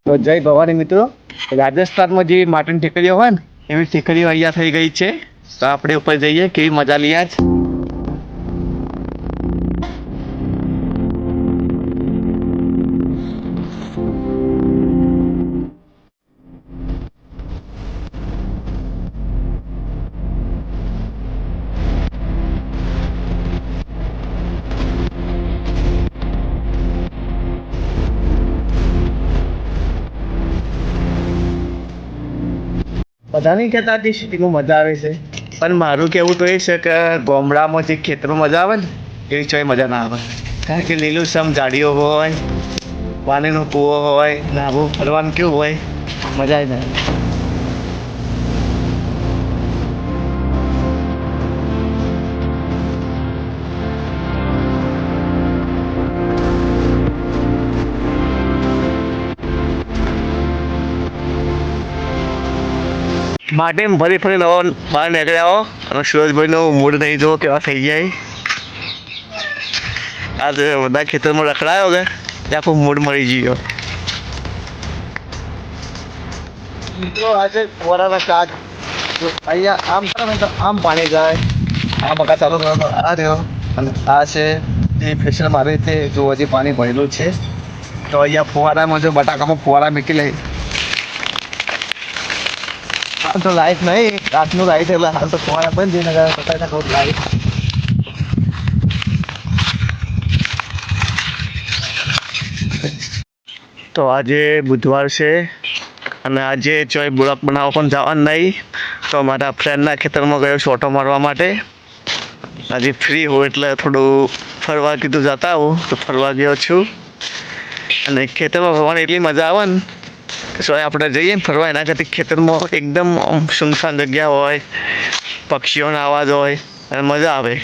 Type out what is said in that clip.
તો જય ભવાની મિત્રો, રાજસ્થાનમાં જેવી માટીની ટેકરીઓ હોય ને એવી ટેકરીઓ અહીંયા થઈ ગઈ છે. તો આપણે ઉપર જઈએ, કેવી મજા લઈએ આજ. બધા નહીં કહેતા કે સિટીમાં મજા આવે છે, પણ મારું કહેવું તો એ છે કે ગામડામાં જે ખેતરમાં મજા આવે ને એવી ચોય મજા ના આવે. કારણ કે લીલુંછમ ઝાડીઓ હોય, પાણીનો કૂવો હોય, નાહવું ફરવાનું કેવું હોય, મજા જ ના આવે. માટે ફરી ફરી નવો બહાર નીકળ્યા હો, અને સુરજભાઈનો મૂડ નહીં જો કેવા થઈ જાય. આજે બધા ખેતરમાં રખડાયો કે ત્યાં આખો મૂડ મળી ગયો. મિત્રો આજે ફોરાના કાચ અહીંયા આમ કરે ને તો આમ પાણી જાય. આ બકા ચાલુ કરો તો આ રહ્યો, અને આ છે એ ફેશન મારે તે જો હજી પાણી ભરેલું છે. તો અહીંયા ફુવારામાં જો બટાકામાં ફુવારા મૂકી લે. હાલ તો લાઈટ નહીં, રાતનું લાઈટ એટલે હાલ તો ફુવારા બંધ છે. નગર પકડતા કહું લાઈટ. તો આજે બુધવાર છે અને આજે ચોય બ્લોક બનાવવા પણ જવાનું નહીં. તો મારા ફ્રેન્ડના ખેતરમાં ગયો છું ઓટો મારવા માટે. આજે ફ્રી હોય એટલે થોડું ફરવા કીધું જતા આવું, તો ફરવા ગયો છું. અને ખેતરમાં ફરવાની એટલી મજા આવે ને કે સોય આપણે જઈએ ને ફરવા, એના કરતાં ખેતરમાં એકદમ સુનસાન જગ્યા હોય, પક્ષીઓનો અવાજ હોય અને મજા આવે.